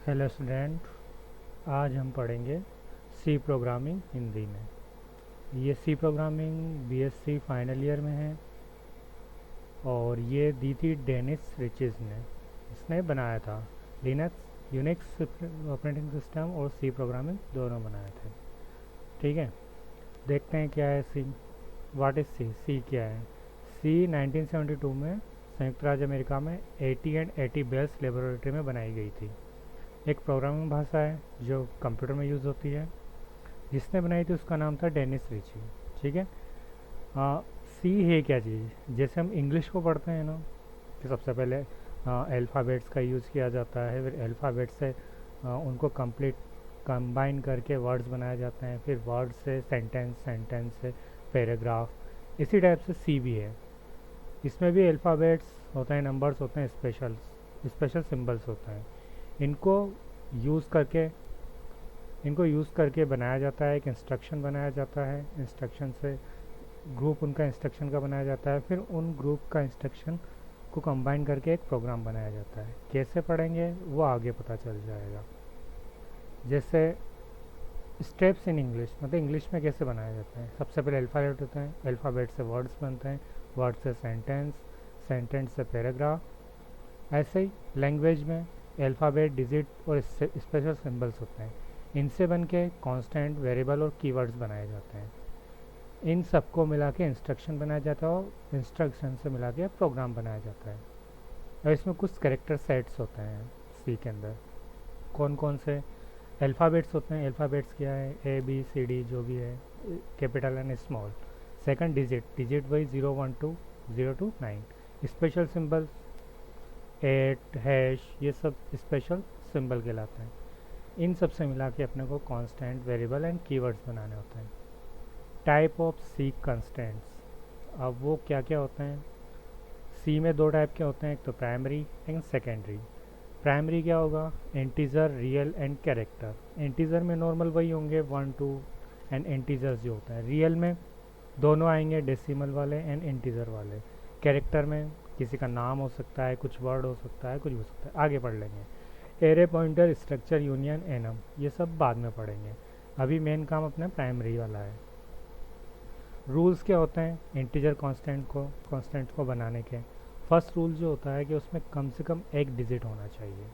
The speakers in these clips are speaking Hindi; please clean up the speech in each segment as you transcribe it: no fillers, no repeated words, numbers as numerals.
हेलो स्टूडेंट, आज हम पढ़ेंगे सी प्रोग्रामिंग हिंदी में। ये C programming BSc final year में है और ये दी थी डेनिस रिचेस ने। इसने बनाया था लिनक्स यूनिक्स ऑपरेटिंग सिस्टम और सी प्रोग्रामिंग दोनों बनाए थे। ठीक है, देखते हैं क्या है सी। What is C? सी क्या है? सी 1972 में संयुक्त राज्य अमेरिका में AT and T Bells laboratory में बनाई गई थी। एक प्रोग्रामिंग भाषा है जो कंप्यूटर में यूज़ होती है। जिसने बनाई थी उसका नाम था डेनिस रिची। ठीक है। सी है क्या चीज़? जैसे हम इंग्लिश को पढ़ते हैं ना, कि सबसे पहले अल्फ़ाबेट्स का यूज़ किया जाता है, फिर अल्फ़ाबेट से उनको कंबाइन करके वर्ड्स बनाए जाते हैं, फिर वर्ड से सेंटेंस, सेंटेंस से पैराग्राफ। इसी टाइप से सी भी है। इसमें भी अल्फ़ाबेट्स होते हैं, नंबर्स होते हैं, स्पेशल स्पेशल सिंबल्स होते हैं। इनको यूज़ करके इनको यूज़ करके बनाया जाता है, एक इंस्ट्रक्शन बनाया जाता है। इंस्ट्रक्शन से ग्रुप उनका इंस्ट्रक्शन का बनाया जाता है, फिर उन ग्रुप का इंस्ट्रक्शन को कंबाइन करके एक प्रोग्राम बनाया जाता है। कैसे पढ़ेंगे वो आगे पता चल जाएगा। जैसे स्टेप्स इन इंग्लिश, मतलब इंग्लिश में कैसे बनाया जाता है। सबसे पहले अल्फ़ाबेट होते हैं, अल्फ़ाबेट से वर्ड्स बनते हैं, वर्ड से सेंटेंस, सेंटेंस से पैराग्राफ। ऐसे ही लैंग्वेज में अल्फ़ाबेट, डिजिट और स्पेशल सिंबल्स होते हैं। इनसे बन के कांस्टेंट, वेरिएबल और कीवर्ड्स बनाए जाते हैं। इन सबको मिला के इंस्ट्रक्शन बनाया जाता है और इंस्ट्रक्शन से मिला के प्रोग्राम बनाया जाता है। और इसमें कुछ कैरेक्टर सेट्स होते हैं सी के अंदर। कौन कौन से? अल्फ़ाबेट्स होते हैं। अल्फ़ाबेट्स क्या है? ए बी सी डी जो भी है, capital and small. Second digit, digit वही 0 1 2 0 2 9। स्पेशल सिंबल 8 हैश, ये सब स्पेशल सिंबल कहलाते हैं। इन सब से मिला के अपने को कांस्टेंट, वेरिएबल एंड कीवर्ड्स बनाने होते हैं। टाइप ऑफ सी कंस्टेंट्स, अब वो क्या क्या होते हैं? सी में दो टाइप के होते हैं, एक तो प्राइमरी एंड सेकेंडरी। प्राइमरी क्या होगा? Integer, real and character. Integer में नॉर्मल वही होंगे 1 2 एंड इंटीजर्स जो होता है। रियल में दोनों आएंगे, डेसिमल वाले एंड इंटीजर वाले। कैरेक्टर में किसी का नाम हो सकता है, कुछ वर्ड हो सकता है, कुछ हो सकता है, आगे पढ़ लेंगे। Array, pointer, structure, union, annum, ये सब बाद में पढ़ेंगे। अभी मेन काम अपना प्राइमरी वाला है। रूल्स क्या होते हैं इंटीजर कांस्टेंट को बनाने के? फर्स्ट रूल जो होता है कि उसमें कम से कम एक डिजिट होना चाहिए।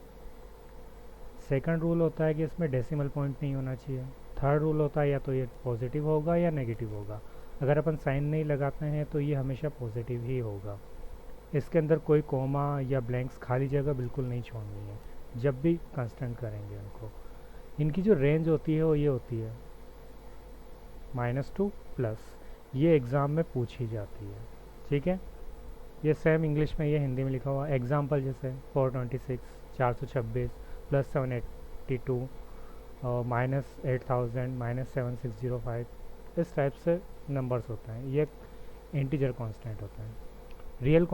सेकंड रूल होता है कि इसमें डेसिमल पॉइंट नहीं होना चाहिए। थर्ड रूल होता है या तो ये पॉजिटिव होगा या नेगेटिव होगा। अगर अपन साइन नहीं लगाते हैं तो ये हमेशा पॉजिटिव ही होगा। इसके अंदर कोई कोमा या ब्लैंक्स, खाली जगह बिल्कुल नहीं छोड़नी है जब भी कंस्टेंट करेंगे उनको। इनकी जो रेंज होती है वो ये होती है -2+। ये एग्ज़ाम में पूछी जाती है। ठीक है, ये सेम इंग्लिश में, ये हिंदी में लिखा हुआ एग्जाम्पल, जैसे 426, 426 +782 और -8000 -7605। इस टाइप से नंबर्स होते हैं। ये इंटीजर कांस्टेंट होता है। रियल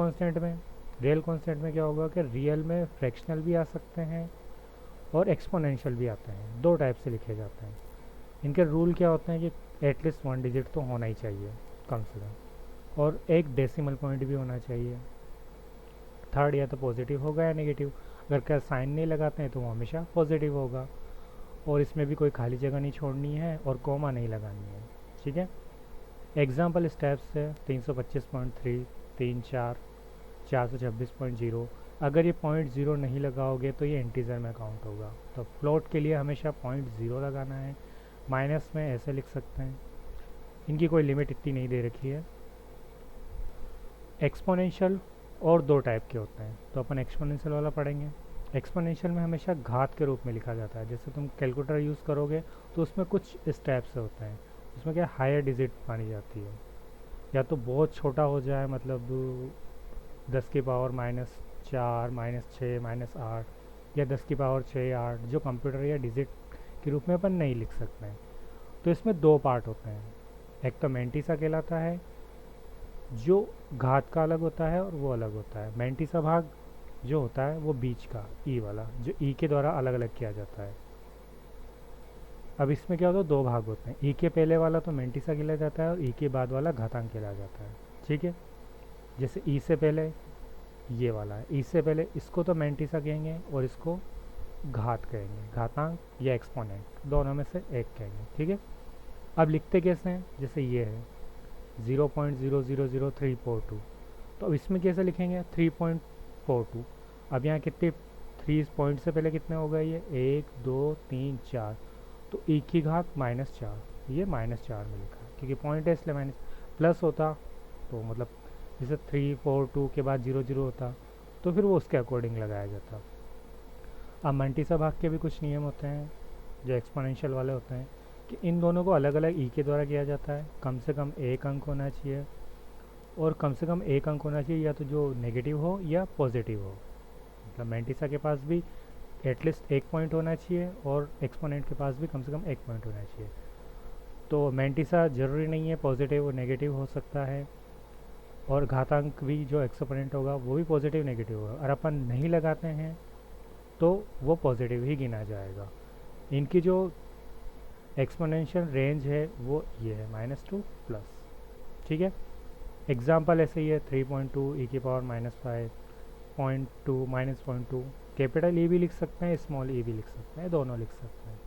कांस्टेंट में क्या होगा कि रियल में फ्रैक्शनल भी आ सकते हैं और एक्सपोनेंशियल भी आते हैं। दो टाइप से लिखे जाते हैं। इनके रूल क्या होते हैं कि एटलीस्ट 1 डिजिट तो होना ही चाहिए कम से कम, और एक डेसिमल पॉइंट भी होना चाहिए। थर्ड या तो पॉजिटिव होगा या नेगेटिव। अगर क्या साइन नहीं लगाते हैं तो वो हमेशा पॉजिटिव होगा। और इसमें भी कोई खाली जगह नहीं छोड़नी है और कोमा नहीं लगानी है। ठीक है, एग्जाम्पल स्टेप्स है 325.3, 3 4, 426.0। अगर ये .0 नहीं लगाओगे तो ये इंटीजर में काउंट होगा। तो फ्लोट के लिए हमेशा .0 लगाना है। माइनस में ऐसे लिख सकते हैं। इनकी कोई लिमिट इतनी नहीं दे रखी है। एक्सपोनेंशियल और दो टाइप के होते हैं, तो अपन एक्सपोनेंशियल वाला पढ़ेंगे। एक्सपोनेंशियल में हमेशा घात के रूप में लिखा जाता है। जैसे तुम कैलकुलेटर यूज़ करोगे तो उसमें कुछ इस टाइप से होता है। उसमें क्या हायर डिजिट मानी जाती है, या तो बहुत छोटा हो जाए, मतलब 10 की पावर -4, -6, -8, या 10 की पावर 6 8, जो कंप्यूटर या डिजिट के रूप में अपन नहीं लिख सकते हैं। तो इसमें दो पार्ट होते हैं। एक तो मैंटिसा कहलाता है, जो घात का अलग होता है और वो अलग होता है। मैंटिसा भाग जो होता है वो बीच का ई वाला, जो ई के द्वारा अलग अलग किया जाता है। अब इसमें क्या होता है, दो भाग होते हैं। ई के पहले वाला तो मैंटिसा कहला जाता है और ई के बाद वाला घातांक कहला जाता है। ठीक है, जैसे ई से पहले ये वाला है, ई से पहले इसको तो मैंटिसा कहेंगे और इसको घात कहेंगे, घातांक या एक्सपोनेंट, दोनों में से एक कहेंगे। ठीक है, अब लिखते कैसे हैं, जैसे ये है 0.000342, तो अब इसमें कैसे लिखेंगे 3.42। अब यहाँ कितने 3 पॉइंट से पहले कितने हो गए, ये 1 2 3 4, तो e की घात -4, ये -4 में लिखा है क्योंकि पॉइंट है इसलिए माइनस। प्लस होता तो मतलब जैसे 342 के बाद 00 होता तो फिर वो उसके अकॉर्डिंग लगाया जाता। अब मंटीसा भाग के भी कुछ नियम होते हैं जो एक्सपोनेंशियल वाले होते हैं कि इन दोनों को अलग अलग ई के द्वारा किया जाता है। कम से कम एक अंक होना चाहिए, और कम से कम एक अंक होना चाहिए या तो जो नेगेटिव हो या पॉजिटिव हो। मतलब मंटीसा के पास भी एटलीस्ट एक पॉइंट होना चाहिए और एक्सपोनेंट के पास भी कम से कम एक पॉइंट होना चाहिए। तो मंटीसा ज़रूरी नहीं है पॉजिटिव और नेगेटिव हो सकता है, और घातांक भी जो एक्सपोनेंट होगा वो भी पॉजिटिव नेगेटिव होगा। और अपन नहीं लगाते हैं तो वो पॉजिटिव ही गिना जाएगा। इनकी जो एक्सपोनेंशियल रेंज है वो ये है -2 प्लस। ठीक है, एग्जाम्पल ऐसे ही है 3.2 e की पावर -5, 0.2 -0.2, कैपिटल ई भी लिख सकते हैं, स्मॉल ई भी लिख सकते हैं, दोनों लिख सकते हैं।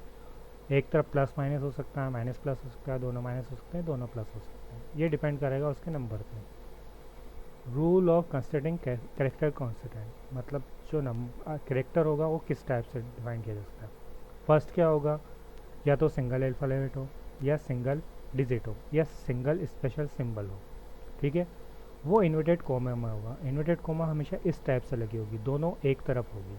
एक तरफ प्लस माइनस हो सकता है, माइनस प्लस हो सकता है, दोनों माइनस हो सकते हैं, दोनों प्लस हो सकते हैं, ये डिपेंड करेगा उसके नंबर पे। Rule of considering character constant, मतलब जो कैरेक्टर होगा वो किस टाइप से डिफाइन किया जा सकता है। फर्स्ट क्या होगा, या तो सिंगल अल्फ़ाबेट हो, या सिंगल डिजिट हो, या सिंगल स्पेशल सिंबल हो। ठीक है, वो इन्वर्टेड कोमा में होगा। इन्वर्टेड कोमा हमेशा इस टाइप से लगी होगी, दोनों एक तरफ होगी।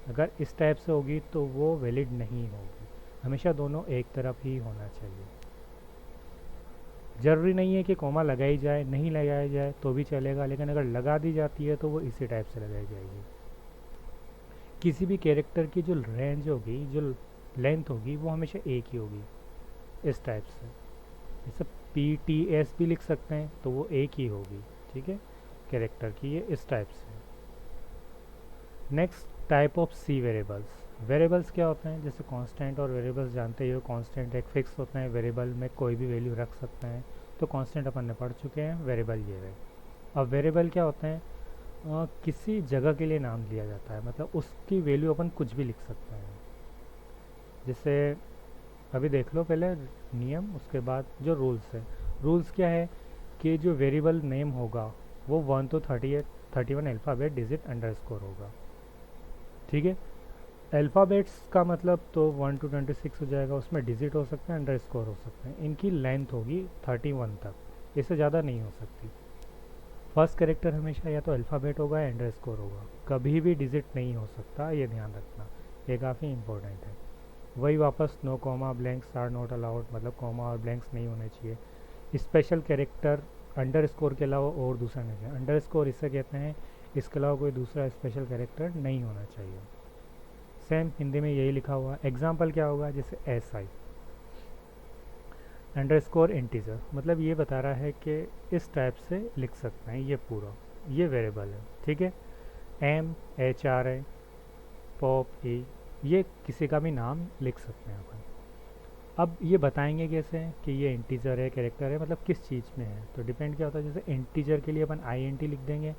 अगर इस टाइप से होगी तो वो वैलिड नहीं होगी, हमेशा दोनों एक तरफ ही होना चाहिए। ज़रूरी नहीं है कि कोमा लगाई जाए, नहीं लगाया जाए तो भी चलेगा, लेकिन अगर लगा दी जाती है तो वो इसी टाइप से लगाई जाएगी। किसी भी कैरेक्टर की जो रेंज होगी, जो लेंथ होगी, वो हमेशा एक ही होगी, इस टाइप से। जैसे PTS भी लिख सकते हैं तो वो एक ही होगी। ठीक है, कैरेक्टर की ये इस टाइप से। Next type of C variables. Variables क्या होते हैं, जैसे कांस्टेंट और वेरिएबल्स जानते ही हो। कांस्टेंट एक फिक्स होते हैं, वेरिएबल में कोई भी वैल्यू रख सकते हैं। तो कांस्टेंट अपन ने पढ़ चुके हैं, वेरिएबल ये है। अब वेरिएबल क्या होते हैं, किसी जगह के लिए नाम लिया जाता है, मतलब उसकी वैल्यू अपन कुछ भी लिख सकते हैं। जैसे अभी देख लो पहले नियम, उसके बाद जो रूल्स है। रूल्स क्या है कि जो वेरिएबल नेम होगा वो 1 to 31 अल्फ़ाबेट डिजिट अंडरस्कोर होगा। ठीक है, अल्फ़ाबेट्स का मतलब तो 1 to 26 हो जाएगा, उसमें डिजिट हो सकते हैं, अंडरस्कोर हो सकते हैं। इनकी लेंथ होगी 31 तक, इससे ज़्यादा नहीं हो सकती। फर्स्ट कैरेक्टर हमेशा या तो अल्फ़ाबेट होगा या अंडरस्कोर होगा, कभी भी डिजिट नहीं हो सकता, ये ध्यान रखना, ये काफ़ी इंपॉर्टेंट है। वही वापस no comma blanks are not allowed, मतलब कॉमा और ब्लैंक्स नहीं होने चाहिए। स्पेशल कैरेक्टर अंडरस्कोर के अलावा और दूसरा नहीं है, अंडरस्कोर इसे कहते हैं, इसके अलावा कोई दूसरा स्पेशल कैरेक्टर नहीं होना चाहिए। सेम हिंदी में यही लिखा हुआ। एग्जाम्पल क्या होगा, जैसे SI अंडरस्कोर इंटीजर, मतलब ये बता रहा है कि इस टाइप से लिख सकते हैं, ये पूरा ये वेरिएबल है। ठीक है, MHRI पॉप E, ये किसी का भी नाम लिख सकते हैं अपन। अब ये बताएंगे कैसे कि ये इंटीजर है, कैरेक्टर है, मतलब किस चीज़ में है। तो डिपेंड क्या होता है, जैसे इंटीजर के लिए अपन INT लिख देंगे,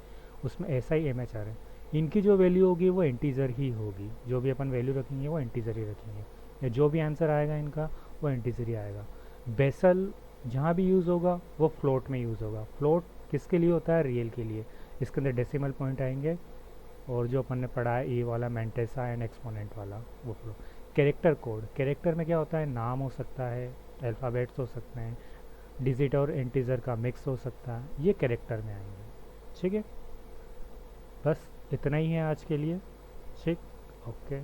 उसमें SI MHR है, इनकी जो वैल्यू होगी वो इंटीजर ही होगी, जो भी अपन वैल्यू रखेंगे वो इंटीजर ही रखेंगे, या जो भी आंसर आएगा इनका वो इंटीजर ही आएगा। बेसल जहाँ भी यूज़ होगा वो फ्लोट में यूज़ होगा। फ्लोट किसके लिए होता है, रियल के लिए, इसके अंदर डेसिमल पॉइंट आएंगे। और जो अपन ने पढ़ा है E वाला मेंटेसा एंड एक्सपोनेंट वाला, वो फ्लोट। कैरेक्टर कोड, कैरेक्टर में क्या होता है, नाम हो सकता है, अल्फ़ाबेट्स हो सकते हैं, डिजिट और इंटीजर का मिक्स हो सकता है, ये कैरेक्टर में आएंगे। ठीक है, बस इतना ही है आज के लिए। ठीक, ओके।